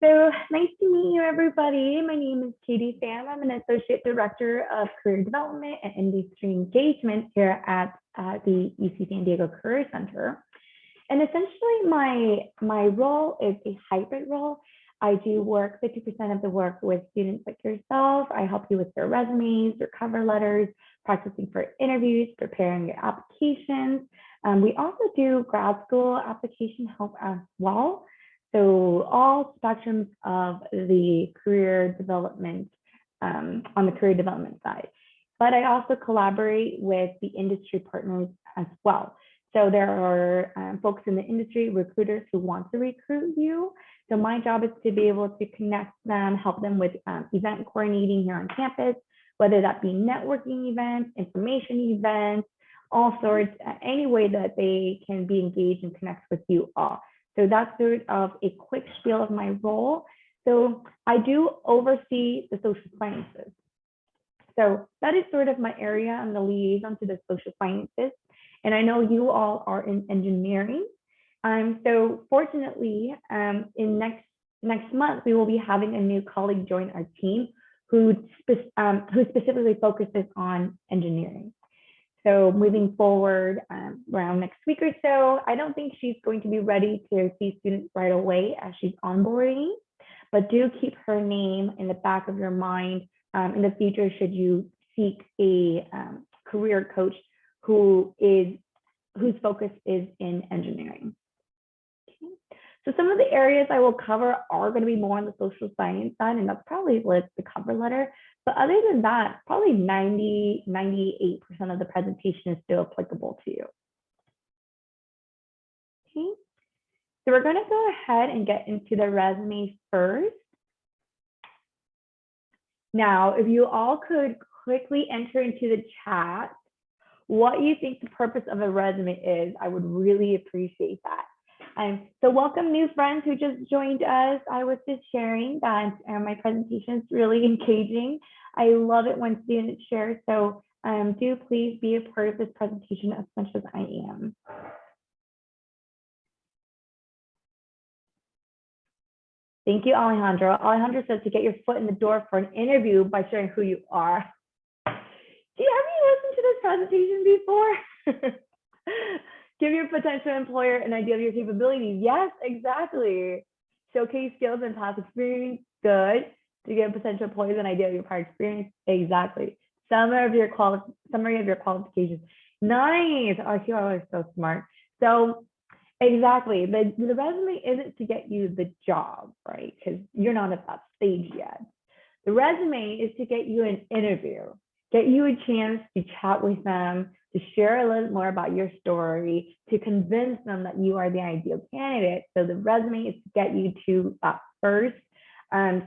So nice to meet you, everybody. My name is Katie Pham. I'm an Associate Director of Career Development and Industry Engagement here at the UC San Diego Career Center. And essentially, my role is a hybrid role. I do work 50% of the work with students like yourself. I help you with their resumes, their cover letters, practicing for interviews, preparing your applications. We also do grad school application help as well. So all spectrums of the career development on the career development side. But I also collaborate with the industry partners as well. So there are folks in the industry, recruiters who want to recruit you. So my job is to be able to connect them, help them with event coordinating here on campus, whether that be networking events, information events, all sorts, any way that they can be engaged and connect with you all. So that's sort of a quick spiel of my role. So I do oversee the social sciences. So that is sort of my area. I'm the liaison to the social sciences. And I know you all are in engineering. So fortunately, in next month, we will be having a new colleague join our team who specifically focuses on engineering. So moving forward around next week or so, I don't think she's going to be ready to see students right away as she's onboarding, but do keep her name in the back of your mind in the future should you seek a career coach whose focus is in engineering. Okay. So some of the areas I will cover are going to be more on the social science side, and that's probably with the cover letter. But other than that, probably 98% of the presentation is still applicable to you. Okay, so we're going to go ahead and get into the resume first. Now, if you all could quickly enter into the chat what you think the purpose of a resume is, I would really appreciate that. So welcome new friends who just joined us. I was just sharing that my presentation is really engaging. I love it when students share. So do please be a part of this presentation as much as I am. Thank you, Alejandro. Alejandro says to get your foot in the door for an interview by sharing who you are. Have you listened to this presentation before? Give your potential employer an idea of your capabilities. Yes, exactly. Showcase skills and past experience. Good. To give potential employers an idea of your prior experience. Exactly. Summary of your qualifications. Nice. Oh, you are so smart. So exactly. The resume isn't to get you the job, right? Because you're not at that stage yet. The resume is to get you an interview, get you a chance to chat with them, to share a little more about your story, to convince them that you are the ideal candidate. So the resume is to get you to that first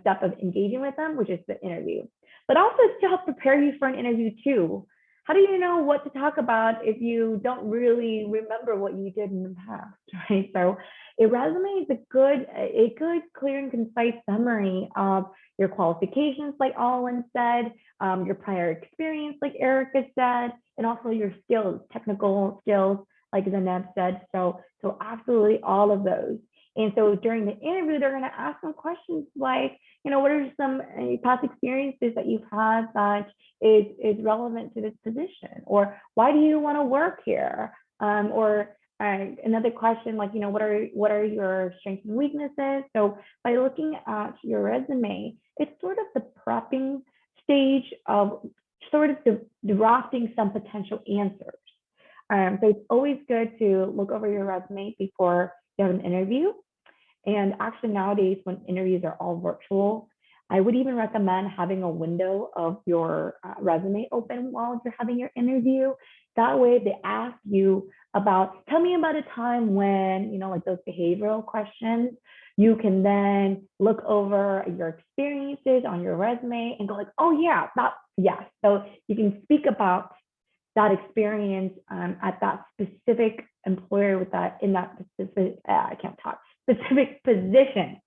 step of engaging with them, which is the interview. But also to help prepare you for an interview too. How do you know what to talk about if you don't really remember what you did in the past, right? So a resume is a good, clear and concise summary of your qualifications, like Alwyn said, your prior experience, like Erica said, and also your skills, technical skills, like Zaneb said. So absolutely all of those. And so during the interview, they're going to ask some questions like, what are some past experiences that you've had that is relevant to this position? Or why do you want to work here? Or another question like, what are your strengths and weaknesses? So by looking at your resume, it's sort of the prepping stage of sort of drafting some potential answers. So it's always good to look over your resume before you have an interview. And actually nowadays when interviews are all virtual, I would even recommend having a window of your resume open while you're having your interview. That way they ask you about, tell me about a time when, like those behavioral questions, you can then look over your experiences on your resume and go like, oh yeah, yes. So you can speak about that experience at that specific employer with that, in that specific, specific position.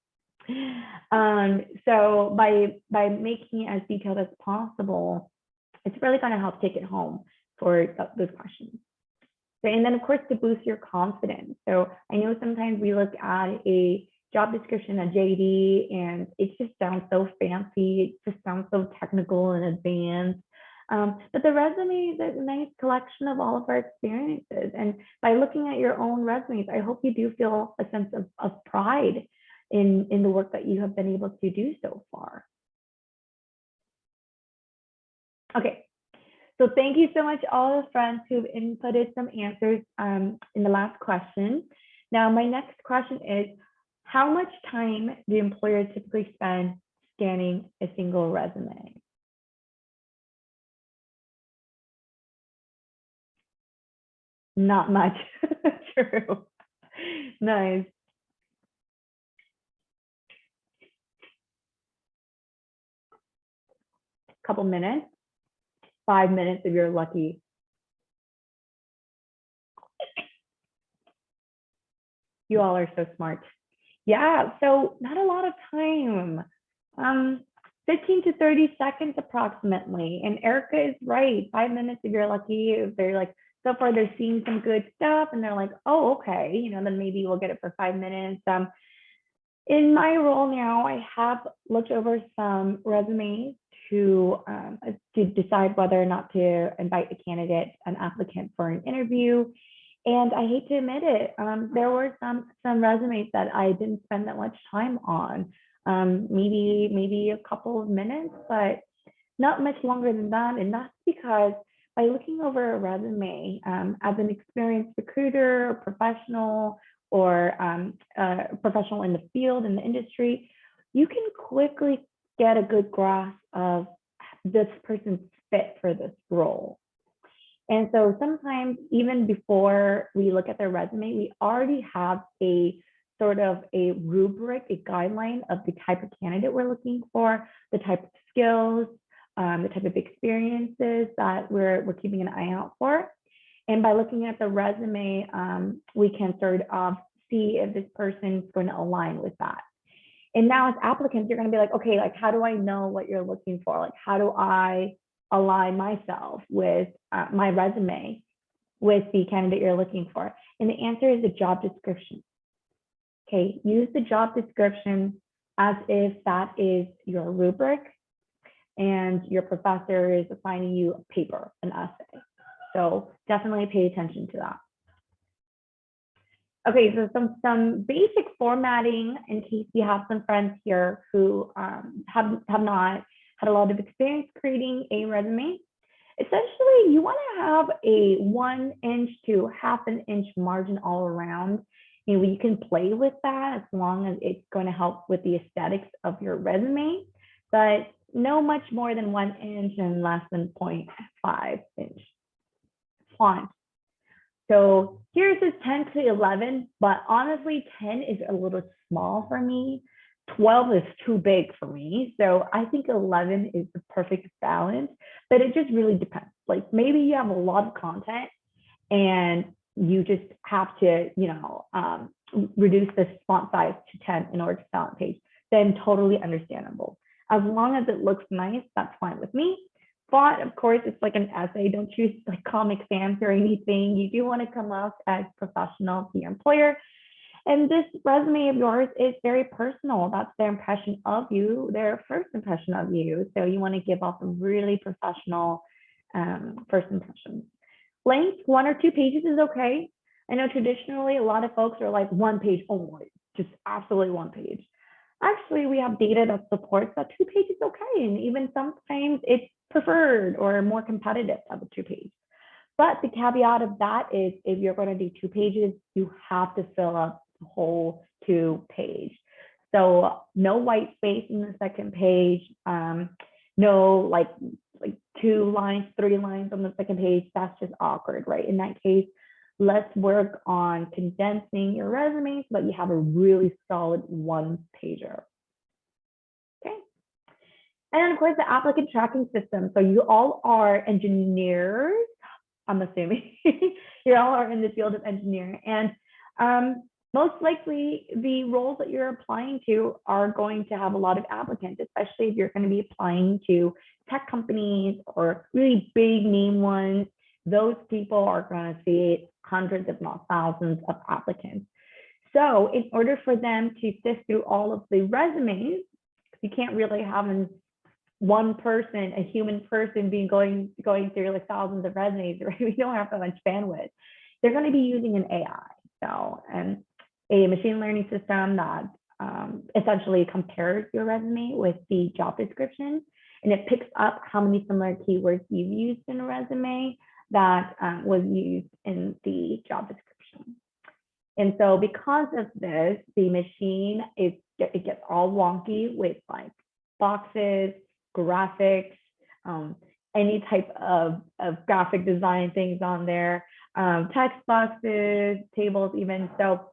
So by making it as detailed as possible, it's really going to help take it home for those questions. And then of course to boost your confidence. So I know sometimes we look at a job description, a JD, and it just sounds so fancy. It just sounds so technical and advanced. But the resume is a nice collection of all of our experiences. And by looking at your own resumes, I hope you do feel a sense of pride in the work that you have been able to do so far. Okay, so thank you so much, all the friends who've inputted some answers in the last question. Now, my next question is, how much time do employers typically spend scanning a single resume? Not much. True. Nice. Couple minutes, 5 minutes if you're lucky. You all are so smart. Yeah, so not a lot of time. 15 to 30 seconds approximately. And Erica is right. 5 minutes if you're lucky. If they're like, so far they're seeing some good stuff and they're like, oh, okay, then maybe we'll get it for 5 minutes. In my role now, I have looked over some resumes to decide whether or not to invite a candidate, an applicant for an interview. And I hate to admit it, there were some resumes that I didn't spend that much time on. Maybe a couple of minutes, but not much longer than that. And that's because by looking over a resume, as an experienced recruiter, or professional, or professional in the field, in the industry, you can quickly get a good grasp of this person's fit for this role. And so sometimes even before we look at their resume, we already have a sort of a rubric, a guideline of the type of candidate we're looking for, the type of skills, the type of experiences that we're keeping an eye out for. And by looking at the resume, we can sort of see if this person is going to align with that. And now as applicants, you're going to be like, okay, like, how do I know what you're looking for? Like, how do I align myself with my resume with the candidate you're looking for? And the answer is the job description. Okay, use the job description as if that is your rubric and your professor is assigning you a paper, an essay. So definitely pay attention to that. Okay, so some basic formatting in case you have some friends here who have not had a lot of experience creating a resume. Essentially, you want to have a 1 inch to 1/2 inch margin all around. You can play with that as long as it's going to help with the aesthetics of your resume, but no much more than 1 inch and less than 0.5 inch font. So here's this 10 to 11, but honestly, 10 is a little small for me. 12 is too big for me. So I think 11 is the perfect balance, but it just really depends. Like maybe you have a lot of content and you just have to, reduce the font size to 10 in order to fill out a page, then totally understandable. As long as it looks nice, that's fine with me. Font, of course, it's like an essay. Don't choose like Comic Sans or anything. You do want to come off as professional to your employer. And this resume of yours is very personal. That's their impression of you, their first impression of you. So you want to give off a really professional first impression. Length, 1 or 2 pages is okay. I know traditionally a lot of folks are like 1 page only, just absolutely 1 page. Actually, we have data that supports that 2 pages is okay. And even sometimes it's preferred or more competitive to have a 2 page. But the caveat of that is if you're going to do 2 pages, you have to fill up the whole 2 page. So no white space in the second page, no like 2 lines, 3 lines on the second page. That's just awkward, right? In that case, let's work on condensing your resume so that you have a really solid 1 pager. Okay. And then of course the applicant tracking system. So you all are engineers, I'm assuming. You all are in the field of engineering. And most likely the roles that you're applying to are going to have a lot of applicants, especially if you're going to be applying to tech companies or really big name ones. Those people are going to see hundreds, if not thousands of applicants. So in order for them to sift through all of the resumes, you can't really have one person, a human person, being going through like thousands of resumes, right? We don't have that much bandwidth. They're going to be using an AI, so and a machine learning system that essentially compares your resume with the job description, and it picks up how many similar keywords you've used in a resume that was used in the job description. And so because of this, the machine it gets all wonky with like boxes, graphics, any type of graphic design things on there, text boxes, tables even. So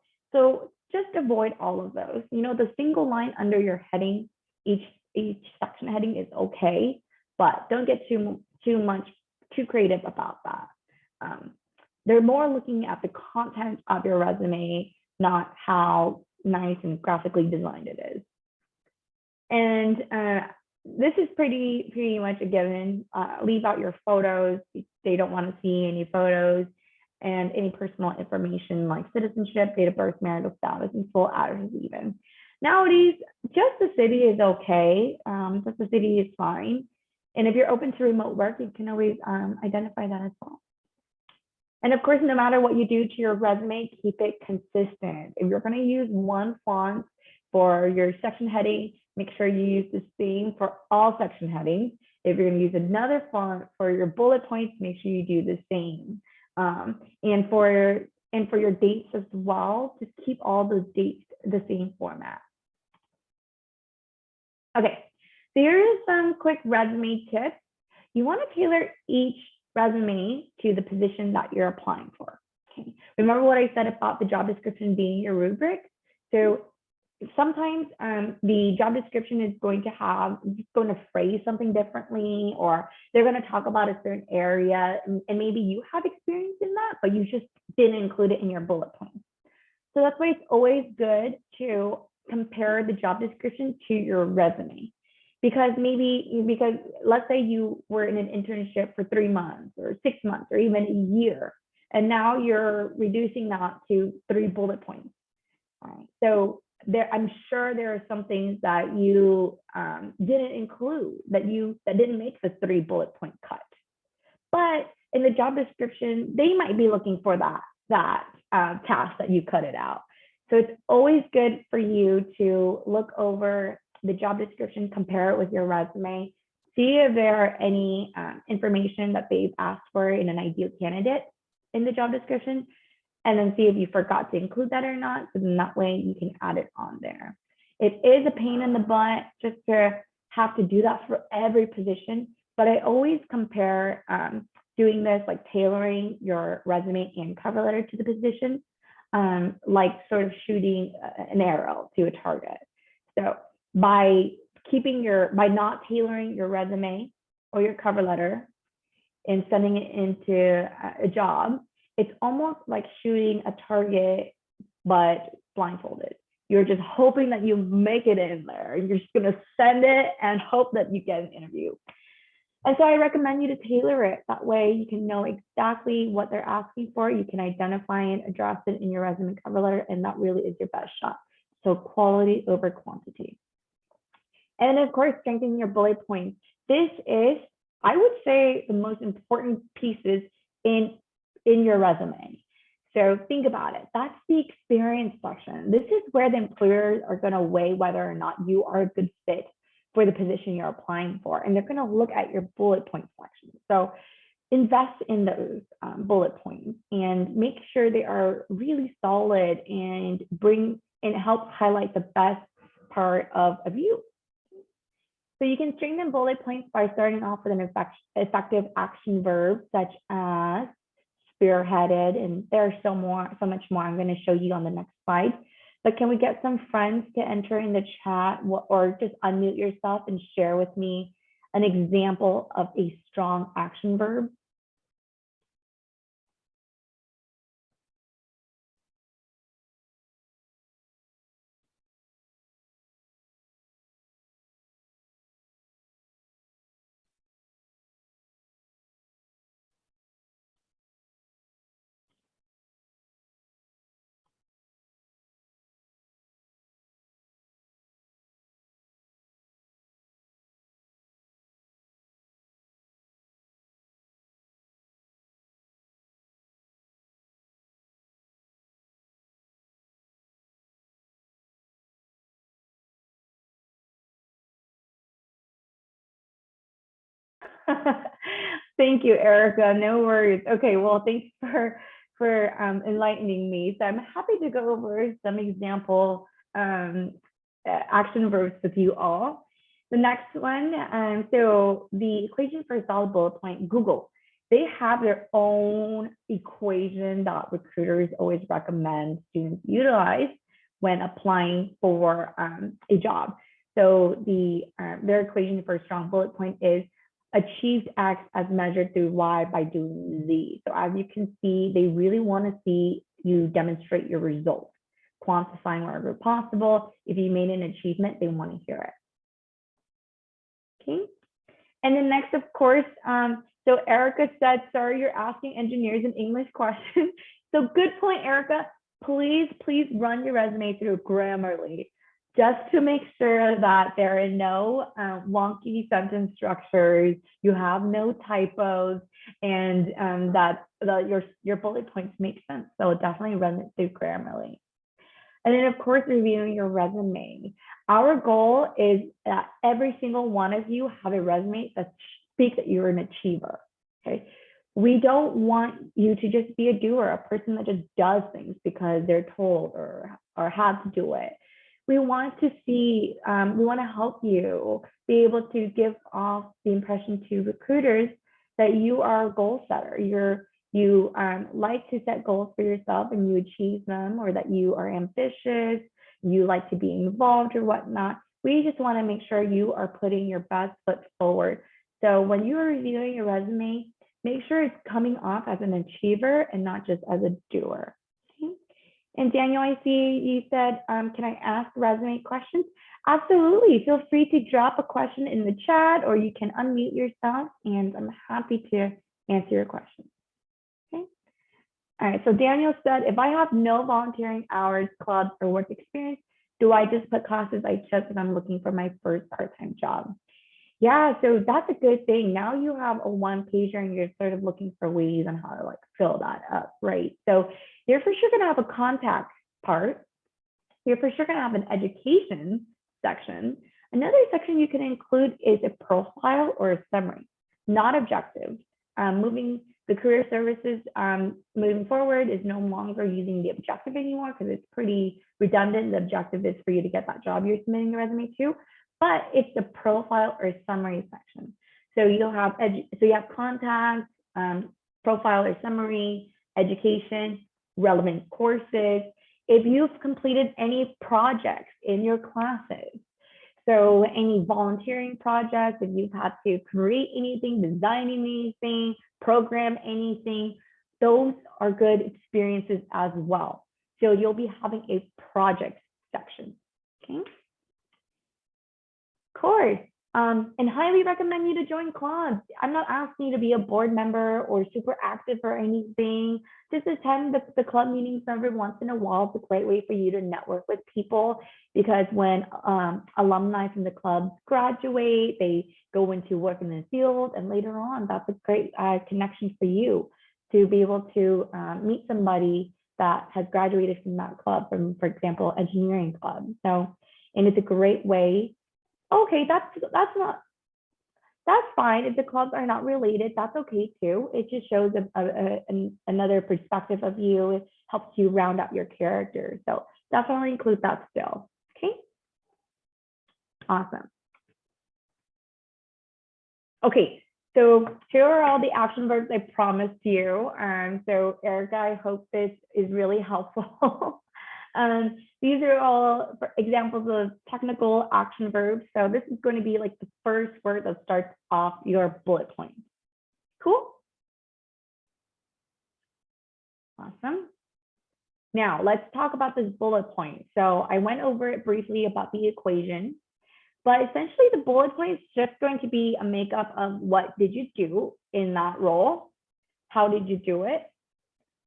just avoid all of those. You know, the single line under your heading, each section heading is okay, but don't get too creative about that. They're more looking at the content of your resume, not how nice and graphically designed it is. And this is pretty much a given. Leave out your photos. They don't want to see any photos, and any personal information like citizenship, date of birth, marital status, and full address even. Nowadays, just the city is okay. Just the city is fine. And if you're open to remote work, you can always identify that as well. And of course, no matter what you do to your resume, keep it consistent. If you're going to use one font for your section heading, make sure you use the same for all section headings. If you're going to use another font for your bullet points, make sure you do the same. And for your dates as well, just keep all those dates the same format. Okay, so here is some quick resume tips. You want to tailor each resume to the position that you're applying for. Okay. Remember what I said about the job description being your rubric? So sometimes the job description is going to phrase something differently, or they're going to talk about a certain area, and maybe you have experience in that, but you just didn't include it in your bullet points. So that's why it's always good to compare the job description to your resume. Because let's say you were in an internship for 3 months or 6 months or even a year, and now you're reducing that to 3 bullet points. Right. So I'm sure there are some things that you didn't include that didn't make the 3 bullet point cut. But in the job description, they might be looking for that task that you cut it out. So it's always good for you to look over the job description, compare it with your resume, see if there are any information that they've asked for in an ideal candidate in the job description, and then see if you forgot to include that or not. So then that way you can add it on there. It is a pain in the butt just to have to do that for every position, but I always compare doing this, like tailoring your resume and cover letter to the position, like sort of shooting an arrow to a target. So by not tailoring your resume or your cover letter and sending it into a job, it's almost like shooting a target, but blindfolded. You're just hoping that you make it in there. You're just going to send it and hope that you get an interview. And so I recommend you to tailor it. That way you can know exactly what they're asking for. You can identify and address it in your resume cover letter, and that really is your best shot. So quality over quantity. And of course, strengthening your bullet points. This is, I would say, the most important pieces in your resume. So think about it. That's the experience section. This is where the employers are going to weigh whether or not you are a good fit for the position you're applying for. And they're going to look at your bullet point section. So invest in those bullet points and make sure they are really solid and help highlight the best part of you. So you can strengthen bullet points by starting off with an effective action verb, such as spearheaded, and there's so much more I'm going to show you on the next slide. But can we get some friends to enter in the chat, or just unmute yourself and share with me an example of a strong action verb? Thank you, Erica. No worries. Okay, well, thanks for enlightening me. So I'm happy to go over some example action verbs with you all. The next one, so the equation for a solid bullet point, Google. They have their own equation that recruiters always recommend students utilize when applying for a job. So their equation for a strong bullet point is achieves X as measured through Y by doing Z. So as you can see, they really want to see you demonstrate your results, quantifying wherever possible. If you made an achievement, they want to hear it. Okay. And then next, of course, so Erica said, sorry, you're asking engineers an English question. So good point, Erica. Please run your resume through Grammarly just to make sure that there are no wonky sentence structures, you have no typos, and that your bullet points make sense. So definitely run it through Grammarly. And then, of course, reviewing your resume. Our goal is that every single one of you have a resume that speaks that you're an achiever. Okay. We don't want you to just be a doer, a person that just does things because they're told or have to do it. We want to see, we want to help you be able to give off the impression to recruiters that you are a goal setter. You like to set goals for yourself and you achieve them, or that you are ambitious, you like to be involved or whatnot. We just want to make sure you are putting your best foot forward. So when you are reviewing your resume, make sure it's coming off as an achiever and not just as a doer. Okay? And Daniel, I see you said, can I ask resume questions? Absolutely. Feel free to drop a question in the chat, or you can unmute yourself and I'm happy to answer your question. Okay. All right. So Daniel said, if I have no volunteering hours, clubs, or work experience, do I just put classes I took if I'm looking for my first part-time job? Yeah, so that's a good thing. Now you have a one-pager and you're sort of looking for ways on how to like fill that up, right? So you're for sure gonna have a contact part. You're for sure gonna have an education section. Another section you can include is a profile or a summary, not objective. The career services moving forward is no longer using the objective anymore because it's pretty redundant. The objective is for you to get that job you're submitting your resume to, but it's the profile or summary section. So you'll have you have contact, profile or summary, education, relevant courses. If you've completed any projects in your classes, so any volunteering projects, if you've had to create anything, design anything, program anything, those are good experiences as well. So you'll be having a project section, okay? Of course, and highly recommend you to join clubs. I'm not asking you to be a board member or super active or anything. Just attend the club meetings every once in a while. It's a great way for you to network with people, because when alumni from the clubs graduate, they go into work in the field, and later on, that's a great connection for you to be able to meet somebody that has graduated from that club, from, for example, engineering club. So, and it's a great way. Okay, that's fine. If the clubs are not related, that's okay too. It just shows another perspective of you. It helps you round out your character. So definitely include that still. Okay. Awesome. Okay, so here are all the action verbs I promised you. So Erica, I hope this is really helpful. These are all examples of technical action verbs. So this is going to be like the first word that starts off your bullet point. Cool? Awesome. Now let's talk about this bullet point. So I went over it briefly about the equation, but essentially the bullet point is just going to be a makeup of what did you do in that role? How did you do it?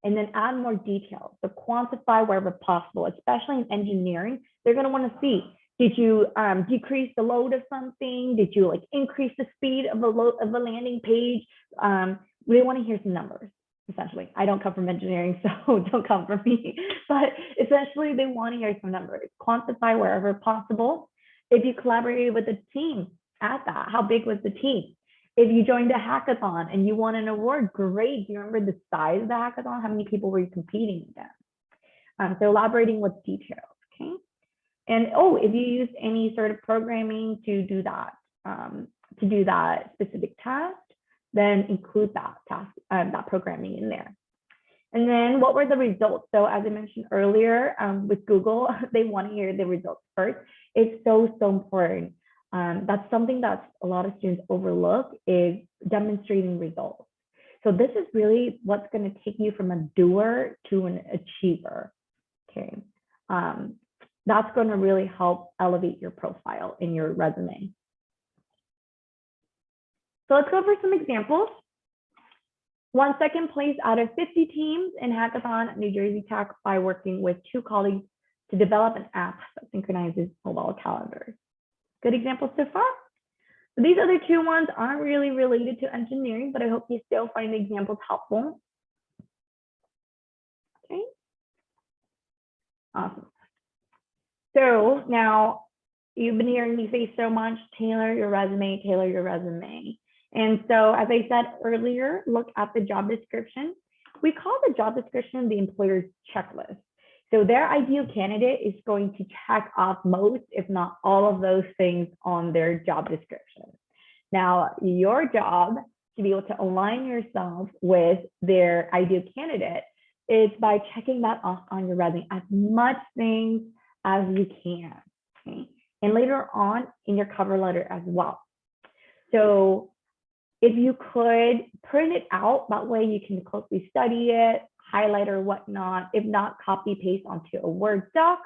And then add more details. So quantify wherever possible, especially in engineering. They're going to want to see, did you decrease the load of something? Did you like increase the speed of a landing page? We want to hear some numbers, essentially. I don't come from engineering, so don't come from me. But essentially, they want to hear some numbers. Quantify wherever possible. If you collaborated with a team, add that. How big was the team? If you joined a hackathon and you won an award, great. Do you remember the size of the hackathon? How many people were you competing against? So elaborating with details, okay? And if you used any sort of programming to do that specific task, then include that task, that programming in there. And then what were the results? So as I mentioned earlier, with Google, they want to hear the results first. It's so important. That's something that a lot of students overlook, is demonstrating results. So this is really what's going to take you from a doer to an achiever. Okay. That's going to really help elevate your profile in your resume. So let's go over some examples. Won second place out of 50 teams in Hackathon at New Jersey Tech by working with 2 colleagues to develop an app that synchronizes mobile calendars. Good examples so far? So these other 2 ones aren't really related to engineering, but I hope you still find the examples helpful. Okay. Awesome. So now you've been hearing me say so much, tailor your resume, tailor your resume. And so, as I said earlier, look at the job description. We call the job description the employer's checklist. So their ideal candidate is going to check off most, if not all of those things on their job description. Now, your job to be able to align yourself with their ideal candidate is by checking that off on your resume, as much things as you can, okay? And later on in your cover letter as well. So if you could print it out, that way you can closely study it, highlight or whatnot. If not, copy paste onto a Word doc.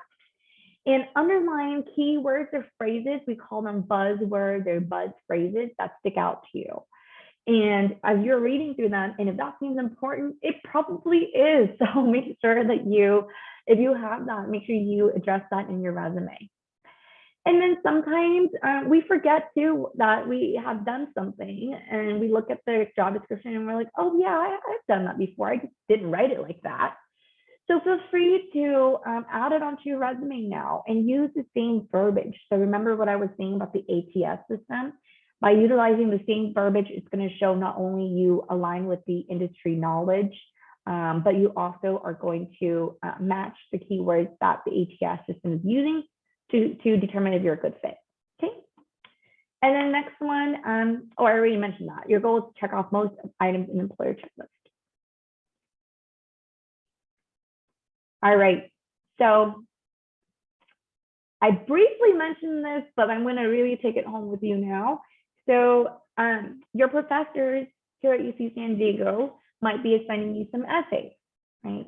And underline keywords or phrases, we call them buzzwords or buzz phrases that stick out to you. And as you're reading through them, and if that seems important, it probably is. So make sure that if you have that, make sure you address that in your resume. And then sometimes we forget too that we have done something, and we look at the job description and we're like, oh yeah, I've done that before. I just didn't write it like that. So feel free to add it onto your resume now and use the same verbiage. So remember what I was saying about the ATS system. By utilizing the same verbiage, it's going to show not only you align with the industry knowledge, but you also are going to match the keywords that the ATS system is using to determine if you're a good fit. Okay. And then next one, I already mentioned that. Your goal is to check off most items in the employer checklist. All right. So I briefly mentioned this, but I'm going to really take it home with you now. So your professors here at UC San Diego might be assigning you some essays, right?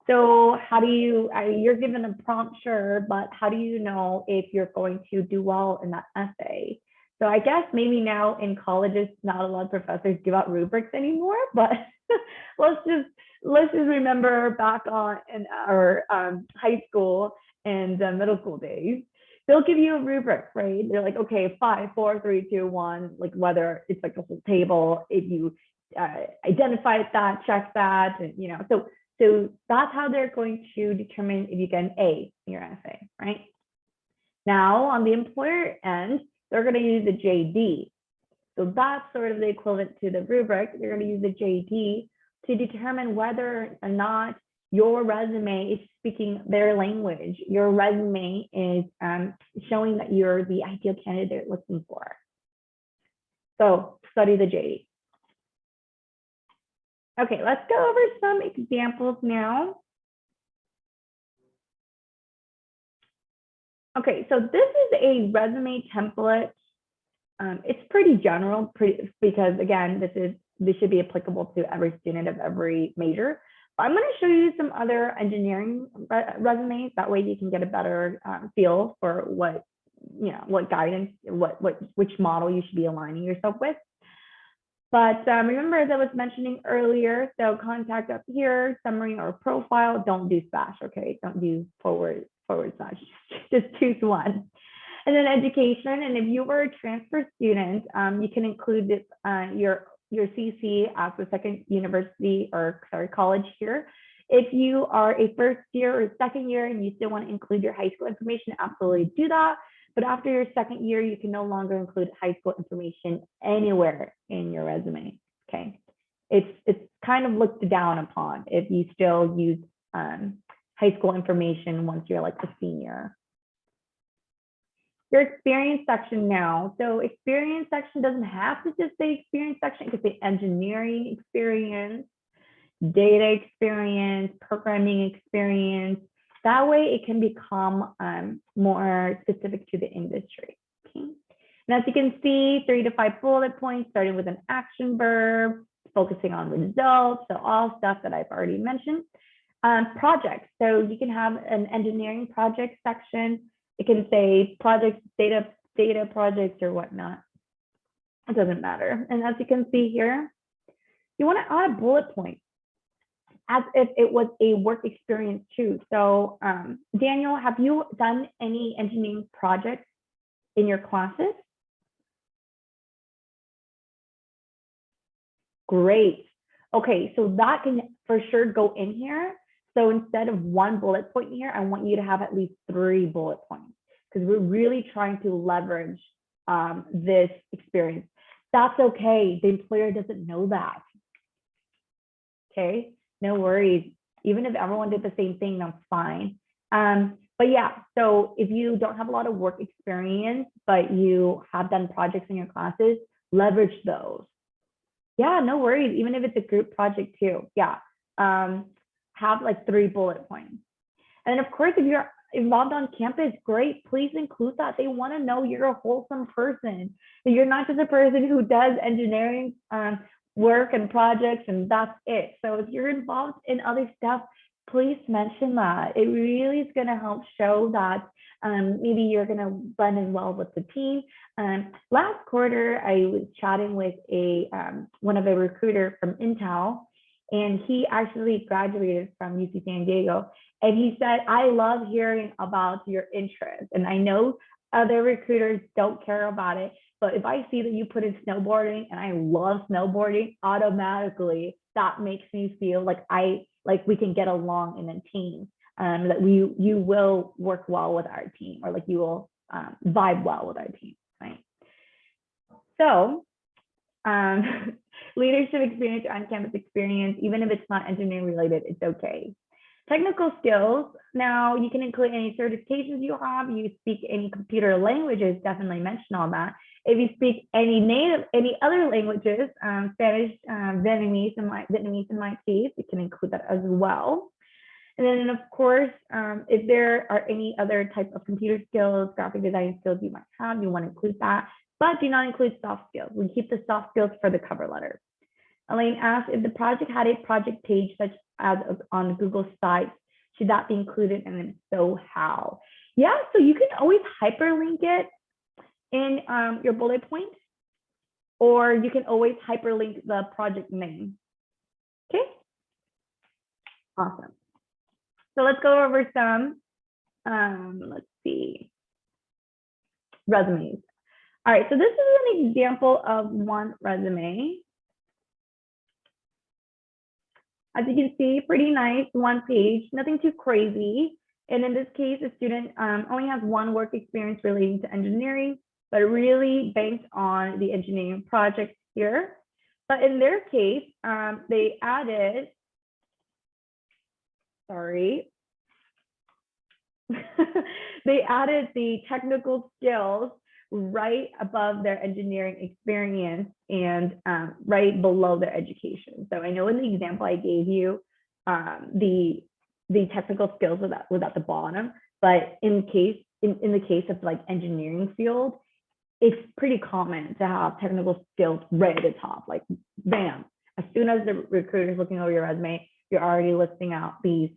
So how do you're given a prompt, sure, but how do you know if you're going to do well in that essay? So I guess maybe now in colleges, not a lot of professors give out rubrics anymore, but let's just remember back on in our high school and middle school days. They'll give you a rubric, right? They're like, okay, 5, 4, 3, 2, 1, like whether it's like a whole table, if you identify that, check that, and so that's how they're going to determine if you get an A in your essay, right? Now on the employer end, they're going to use the JD. So that's sort of the equivalent to the rubric. They're going to use the JD to determine whether or not your resume is speaking their language. Your resume is showing that you're the ideal candidate they're looking for. So study the JD. Okay, let's go over some examples now. Okay, so this is a resume template. It's pretty general, because again, this should be applicable to every student of every major. I'm going to show you some other engineering resumes. That way you can get a better feel for what guidance, which model you should be aligning yourself with. But remember, as I was mentioning earlier, so contact up here, summary or profile, don't do slash, okay? Don't do forward slash, just choose one. And then education, and if you were a transfer student, you can include this, your CC as the second university college here. If you are a first year or second year and you still want to include your high school information, absolutely do that. but after your second year, you can no longer include high school information anywhere in your resume. Okay, it's kind of looked down upon if you still use high school information once you're like a senior. Your experience section now. So experience section doesn't have to just say experience section. It could say engineering experience, data experience, programming experience. That way it can become more specific to the industry. Okay. Now, as you can see, 3 to 5 bullet points, starting with an action verb, focusing on results. So all stuff that I've already mentioned. Projects. So you can have an engineering project section. It can say projects, data projects or whatnot. It doesn't matter. And as you can see here, you want to add a bullet point as if it was a work experience too. So Daniel, have you done any engineering projects in your classes? Great. Okay, so that can for sure go in here. So instead of 1 bullet point here, I want you to have at least 3 bullet points because we're really trying to leverage this experience. That's okay. The employer doesn't know that. Okay, no worries. Even if everyone did the same thing, that's fine. But yeah, so if you don't have a lot of work experience, but you have done projects in your classes, leverage those. Yeah, no worries. Even if it's a group project too. Yeah. Have like 3 bullet points. And of course, if you're involved on campus, great, please include that. They want to know you're a wholesome person. That you're not just a person who does engineering work and projects and that's it. So if you're involved in other stuff, please mention that. It really is going to help show that maybe you're going to blend in well with the team. Last quarter, I was chatting with one of a recruiter from Intel, and he actually graduated from UC San Diego. And he said, I love hearing about your interest. And I know other recruiters don't care about it, but if I see that you put in snowboarding and I love snowboarding, automatically that makes me feel like we can get along in a team, that you will work well with our team, or like you will vibe well with our team, right? So leadership experience or on-campus experience, even if it's not engineering related, it's okay. Technical skills. Now you can include any certifications you have. You speak any computer languages, definitely mention all that. If you speak any other languages, Spanish, Vietnamese in my case, you can include that as well. And then of course, if there are any other type of computer skills, graphic design skills you might have, you want to include that, but do not include soft skills. We keep the soft skills for the cover letter. Elaine asked if the project had a project page such as on Google Sites, should that be included, and then so how? Yeah, so you can always hyperlink it in your bullet point, or you can always hyperlink the project name. Okay, awesome. So let's go over some, let's see, resumes. All right, so this is an example of one resume. As you can see, pretty nice, 1 page, nothing too crazy. And in this case, the student only has 1 work experience relating to engineering, but really banks on the engineering project here. But in their case, they added, they added the technical skills right above their engineering experience and right below their education. So I know in the example I gave you, the technical skills was at the bottom, but in the case of like engineering field, it's pretty common to have technical skills right at the top, like bam. As soon as the recruiter is looking over your resume, you're already listing out these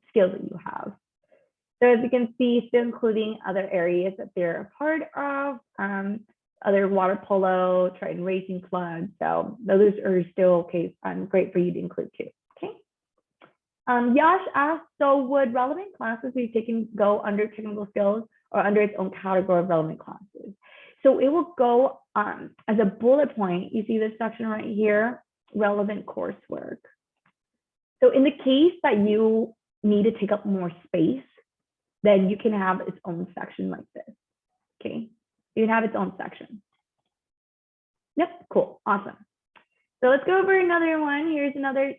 skills that you have. So as you can see, still including other areas that they're a part of, other water polo, Triton Racing Club. So those are still okay, great for you to include too, okay? Yash asked, so would relevant classes we've taken go under technical skills or under its own category of relevant classes? So it will go as a bullet point. You see this section right here, relevant coursework. So in the case that you need to take up more space, then you can have its own section like this, Okay, you can have its own section. Yep, cool, awesome. So let's go over another one. Here's another,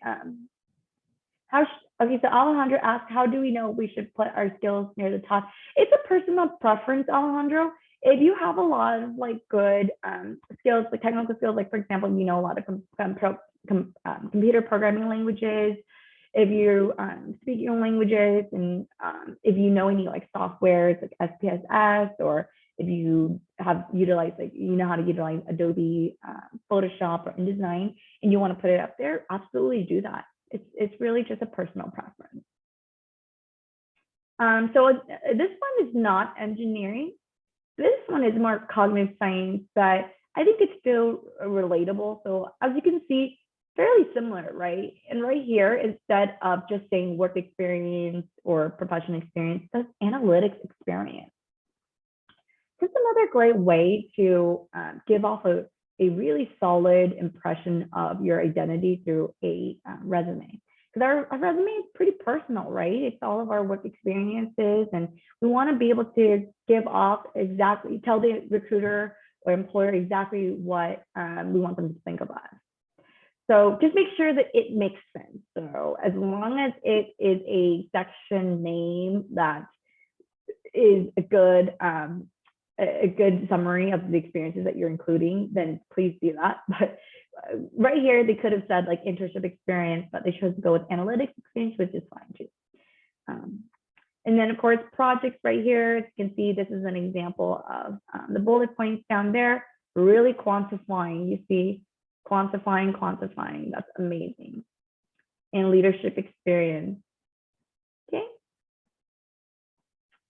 okay, so Alejandro asked, how do we know we should put our skills near the top? It's a personal preference, Alejandro. If you have a lot of like good skills, like technical skills, like for example, you know a lot of computer programming languages, if you speak your own languages, and if you know any like softwares like SPSS, or if you have utilized, like you know how to utilize Adobe Photoshop or InDesign, and you want to put it up there, absolutely do that. It's really just a personal preference. So this one is not engineering. This one is more cognitive science, but I think it's still relatable. So as you can see, fairly similar, right? And right here, instead of just saying work experience or professional experience, that's analytics experience. Just another great way to give off a really solid impression of your identity through a resume. Because our resume is pretty personal, right? It's all of our work experiences, and we want to be able to give off exactly, tell the recruiter or employer exactly what we want them to think of us. So just make sure that it makes sense. So as long as it is a section name that is a good summary of the experiences that you're including, then please do that. But right here, they could have said like internship experience, but they chose to go with analytics experience, which is fine too. And then of course, projects right here, as you can see, this is an example of the bullet points down there, really quantifying, you see, quantifying, that's amazing. And leadership experience, okay,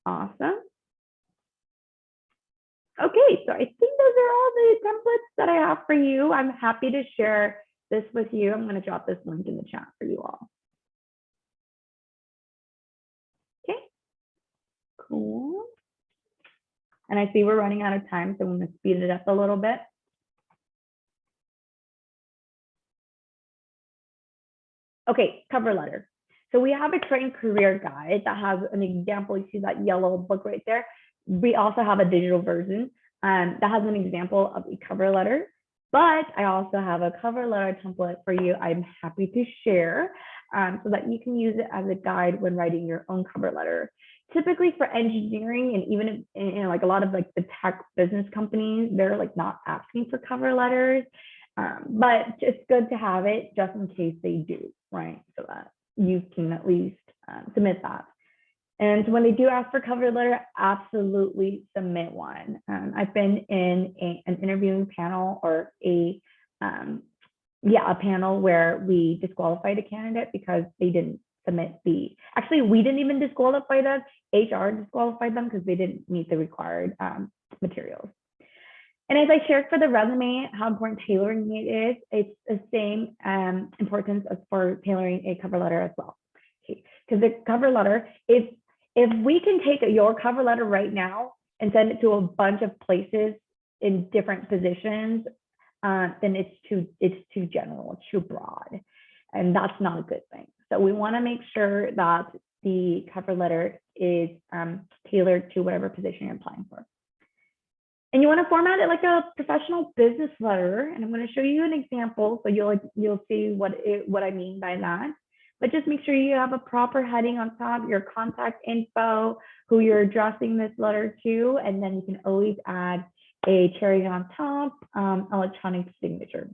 awesome. Okay, so I think those are all the templates that I have for you. I'm happy to share this with you. I'm going to drop this link in the chat for you all. Okay, cool. And I see we're running out of time, so I'm going to speed it up a little bit. Okay, cover letter. So we have a trained career guide that has an example. You see that yellow book right there. We also have a digital version that has an example of a cover letter, but I also have a cover letter template for you. I'm happy to share so that you can use it as a guide when writing your own cover letter. Typically for engineering, and even in like a lot of like the tech business companies, they're like not asking for cover letters, but it's good to have it just in case they do, right? So that you can at least submit that. And when they do ask for cover letter, absolutely submit one. I've been in an interviewing panel or a panel where we disqualified a candidate because they didn't submit actually, we didn't even disqualify them. HR disqualified them because they didn't meet the required materials. And as I shared for the resume, how important tailoring it is, it's the same importance as for tailoring a cover letter as well. Okay, because the cover letter, if we can take your cover letter right now and send it to a bunch of places in different positions, then it's too general, it's too broad, and that's not a good thing. So we want to make sure that the cover letter is tailored to whatever position you're applying for. And you want to format it like a professional business letter. And I'm going to show you an example so you'll see what I mean by that. But just make sure you have a proper heading on top, your contact info, who you're addressing this letter to, and then you can always add a cherry on top, electronic signature.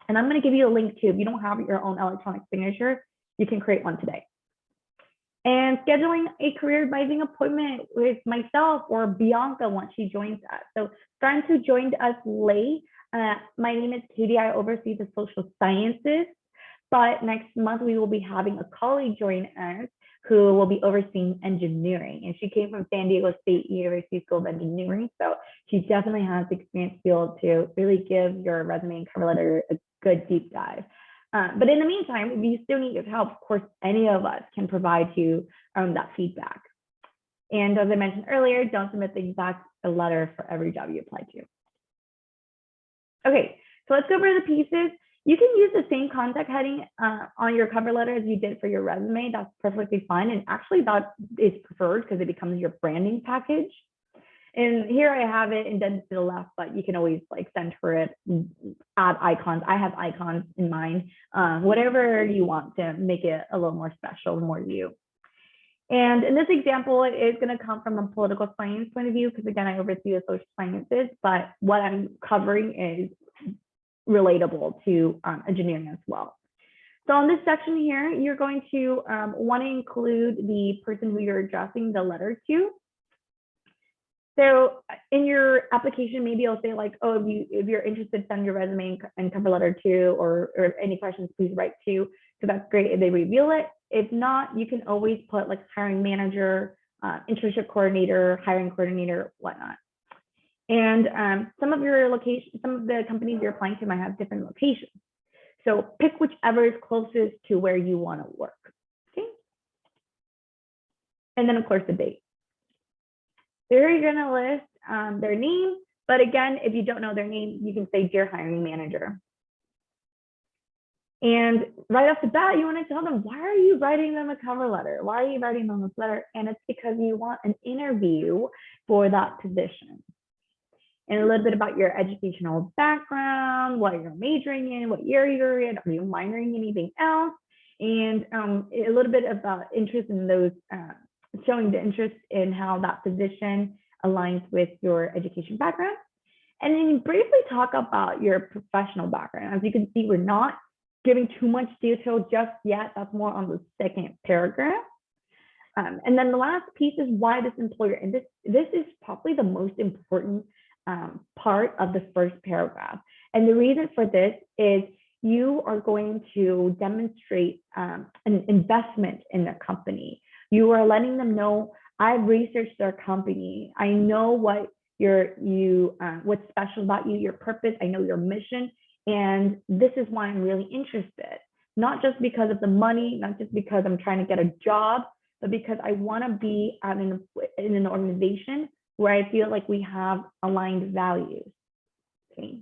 And I'm going to give you a link too. If you don't have your own electronic signature, you can create one today. And scheduling a career advising appointment with myself or Bianca once she joins us. So friends who joined us late, my name is Katie. I oversee the social sciences, but next month we will be having a colleague join us who will be overseeing engineering. And she came from San Diego State University School of Engineering. So she definitely has the experience to be able to really give your resume and cover letter a good deep dive. But in the meantime, if you still need your help, of course, any of us can provide you that feedback. And as I mentioned earlier, don't submit the exact letter for every job you apply to. Okay, so let's go over the pieces. You can use the same contact heading on your cover letter as you did for your resume. That's perfectly fine. And actually that is preferred because it becomes your branding package. And here I have it indented to the left, but you can always like center it, add icons. I have icons in mine, whatever you want to make it a little more special, more you. And in this example, it is going to come from a political science point of view, because again, I oversee the social sciences, but what I'm covering is relatable to engineering as well. So on this section here, you're going to want to include the person who you're addressing the letter to. So in your application, maybe I'll say like, oh, if you're interested, send your resume and cover letter to, or any questions, please write to. So that's great if they reveal it. If not, you can always put like hiring manager, internship coordinator, hiring coordinator, whatnot. And some of the companies you're applying to might have different locations. So pick whichever is closest to where you want to work. Okay. And then of course the date. There you're going to list their name, but again, if you don't know their name, you can say dear hiring manager. And right off the bat, you want to tell them, why are you writing them a cover letter? Why are you writing them this letter? And it's because you want an interview for that position. And a little bit about your educational background, what you're majoring in, what year you're in, are you minoring in anything else? And a little bit about interest in those, showing the interest in how that position aligns with your education background. And then you briefly talk about your professional background. As you can see, we're not giving too much detail just yet. That's more on the second paragraph. And then the last piece is why this employer, and this is probably the most important part of the first paragraph. And the reason for this is you are going to demonstrate an investment in the company. You are letting them know, I've researched their company. I know what's special about you, your purpose. I know your mission. And this is why I'm really interested, not just because of the money, not just because I'm trying to get a job, but because I want to be in an organization where I feel like we have aligned values. Okay.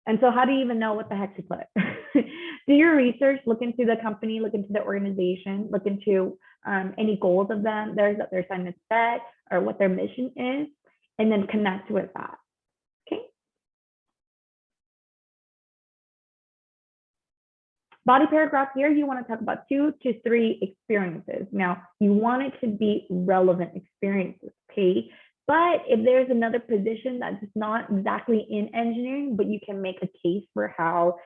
And so how do you even know what the heck to put? Do your research, look into the company, look into the organization, look into any goals of them, that their assignment set, or what their mission is, and then connect with that. Okay. Body paragraph here, you want to talk about 2 to 3 experiences. Now, you want it to be relevant experiences, okay? But if there's another position that's not exactly in engineering, but you can make a case for how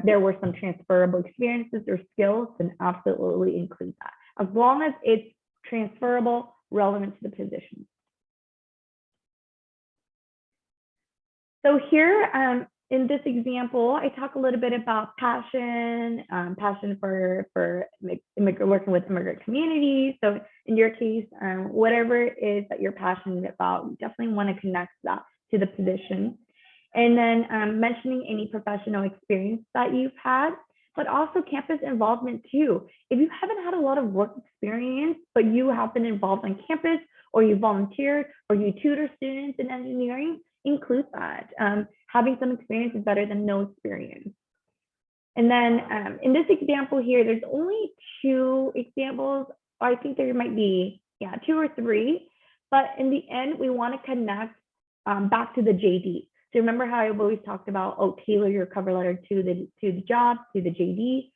there were some transferable experiences or skills, then absolutely include that. As long as it's transferable, relevant to the position. So here, in this example, I talk a little bit about passion for working with immigrant communities. So in your case, whatever it is that you're passionate about, you definitely want to connect that to the position. And then mentioning any professional experience that you've had, but also campus involvement too. If you haven't had a lot of work experience, but you have been involved on campus, or you volunteered, or you tutor students in engineering, include that. Having some experience is better than no experience. And then in this example here, there's only 2 examples. I think there might be, 2 or 3. But in the end, we want to connect back to the JD. So remember how I've always talked about, tailor your cover letter to the job, to the JD.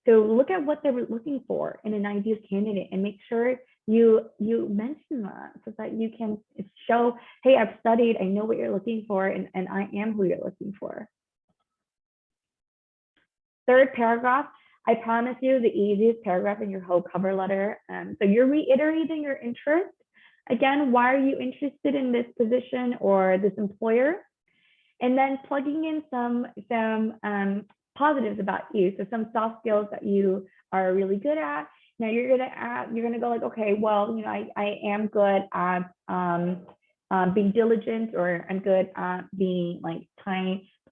So look at what they're looking for in an ideal candidate, and make sure you mention that, so that you can show, hey, I've studied, I know what you're looking for, and I am who you're looking for. Third paragraph, I promise you the easiest paragraph in your whole cover letter. So you're reiterating your interest. Again, why are you interested in this position or this employer? And then plugging in some positives about you. So some soft skills that you are really good at. Now you're gonna go like, okay, well, I am good at being diligent, or I'm good at being like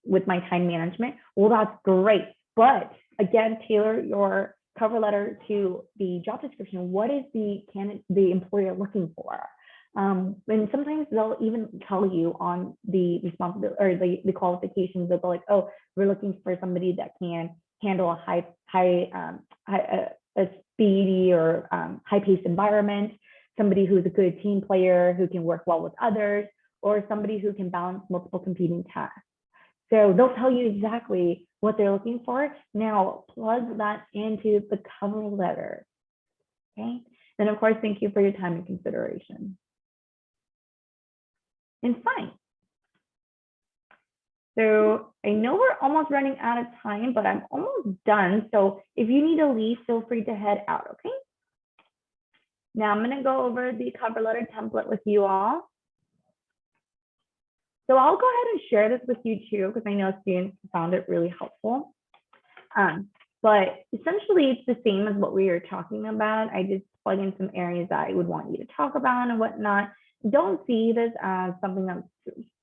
with my time management. Well, that's great. But again, tailor your cover letter to the job description. What is the employer looking for? And sometimes they'll even tell you on the responsibility or the qualifications. They'll go like, oh, we're looking for somebody that can handle a speedy or high-paced environment. somebody who's a good team player, who can work well with others, or somebody who can balance multiple competing tasks. So they'll tell you exactly what they're looking for. Now plug that into the cover letter. Okay. Then of course, thank you for your time and consideration. And fine. So I know we're almost running out of time, but I'm almost done. So if you need to leave, feel free to head out, okay? Now I'm gonna go over the cover letter template with you all. So I'll go ahead and share this with you too, because I know students found it really helpful. But essentially it's the same as what we were talking about. I just plug in some areas that I would want you to talk about and whatnot. Don't see this as something that's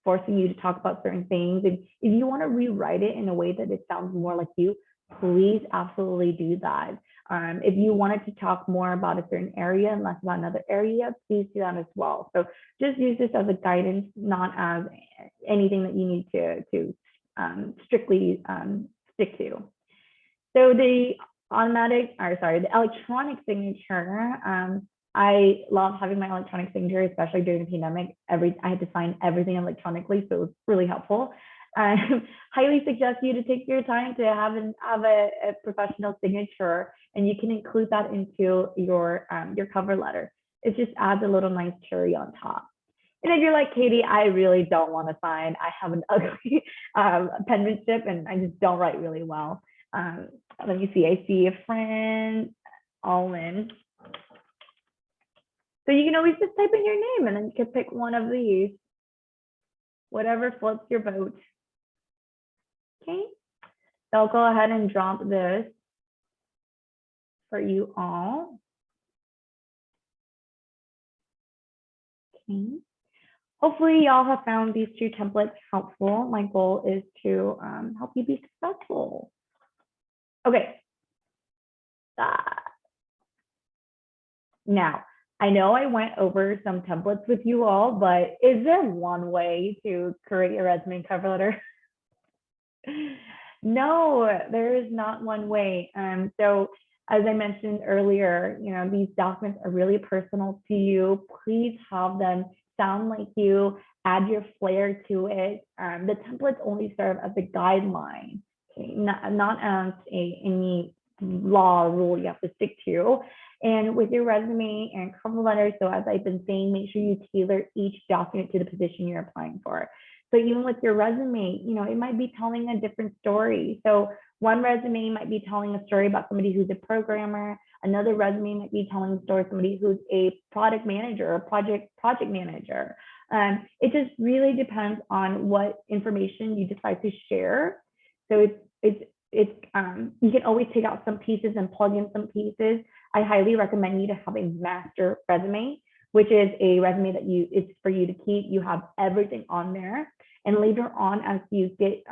forcing you to talk about certain things. And if you want to rewrite it in a way that it sounds more like you, please absolutely do that. If you wanted to talk more about a certain area and less about another area, please do that as well. So just use this as a guidance, not as anything that you need to strictly stick to. So the electronic signature, I love having my electronic signature, especially during the pandemic. I had to sign everything electronically, so it was really helpful. Highly suggest you to take your time to have a professional signature, and you can include that into your cover letter. It just adds a little nice cherry on top. And if you're like, Katie, I really don't want to sign. I have an ugly penmanship, and I just don't write really well. Let me see. I see a friend, Alwyn. So you can always just type in your name, and then you can pick one of these, whatever floats your boat. Okay. So I'll go ahead and drop this for you all. Okay. Hopefully y'all have found these two templates helpful. My goal is to help you be successful. Okay. Now, I know I went over some templates with you all, but is there one way to create your resume and cover letter? No, there is not one way. So as I mentioned earlier, these documents are really personal to you. Please have them sound like you, add your flair to it. The templates only serve as a guideline, okay? Not as any law rule you have to stick to. And with your resume and cover letter, so as I've been saying, make sure you tailor each document to the position you're applying for. So even with your resume, it might be telling a different story. So one resume might be telling a story about somebody who's a programmer. Another resume might be telling a story of somebody who's a product manager or project manager. It just really depends on what information you decide to share. So you can always take out some pieces and plug in some pieces. I highly recommend you to have a master resume, which is a resume that it's for you to keep. You have everything on there. And later on, as you get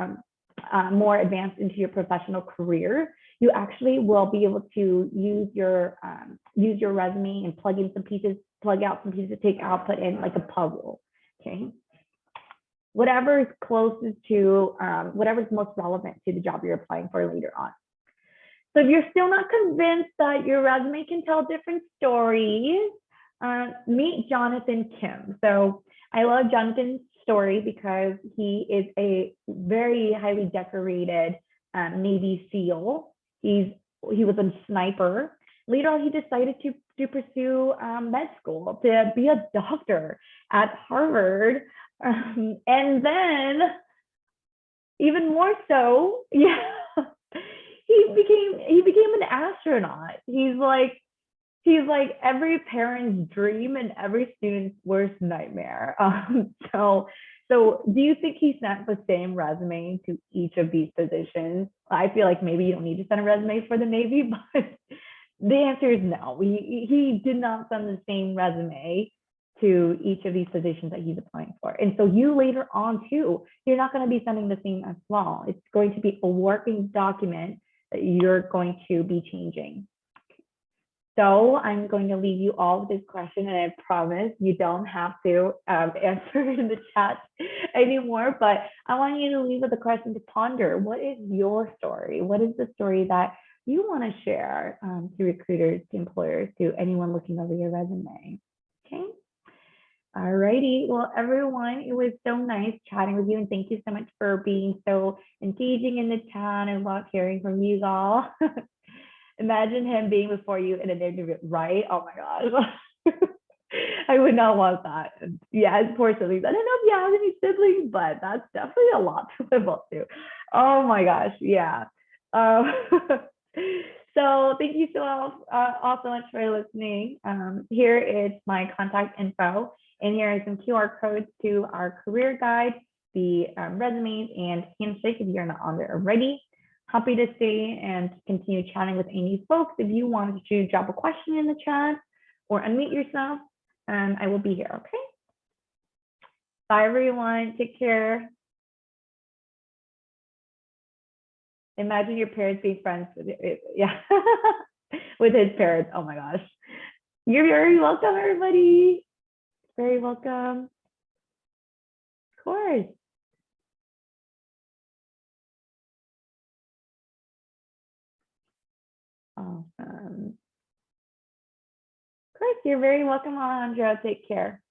more advanced into your professional career, you actually will be able to use your resume and plug in some pieces, plug out some pieces, take out, put in like a puzzle. Okay. Whatever is closest to, whatever is most relevant to the job you're applying for later on. So if you're still not convinced that your resume can tell different stories, meet Jonathan Kim. So I love Jonathan's story because he is a very highly decorated Navy SEAL. He was a sniper. Later on, he decided to pursue med school, to be a doctor at Harvard. And then even more so, he became an astronaut. He's like every parent's dream and every student's worst nightmare. So do you think he sent the same resume to each of these positions? I feel like maybe you don't need to send a resume for the Navy, but the answer is no. He did not send the same resume to each of these positions that he's applying for. And so you later on too, you're not going to be sending the same as well. It's going to be a working document that you're going to be changing. So I'm going to leave you all with this question, and I promise you don't have to answer in the chat anymore, but I want you to leave with a question to ponder. What is your story? What is the story that you want to share to recruiters, to employers, to anyone looking over your resume? Okay. All righty. Well, everyone, it was so nice chatting with you, and thank you so much for being so engaging in the chat. I love hearing from you all. Imagine him being before you in an interview, right? Oh my gosh. I would not want that. Yeah, poor siblings. I don't know if you have any siblings, but that's definitely a lot to live up to. Oh my gosh, yeah. Um, so thank you all so much for listening. Here is my contact info, and here are some QR codes to our career guide, the resumes, and handshake if you're not on there already. Happy to stay and continue chatting with any folks. If you want to drop a question in the chat or unmute yourself, I will be here, okay? Bye, everyone. Take care. Imagine your parents being friends with yeah, with his parents. Oh my gosh. You're very welcome, everybody. Very welcome. Of course. Awesome. Of course, you're very welcome, Alejandro. Take care.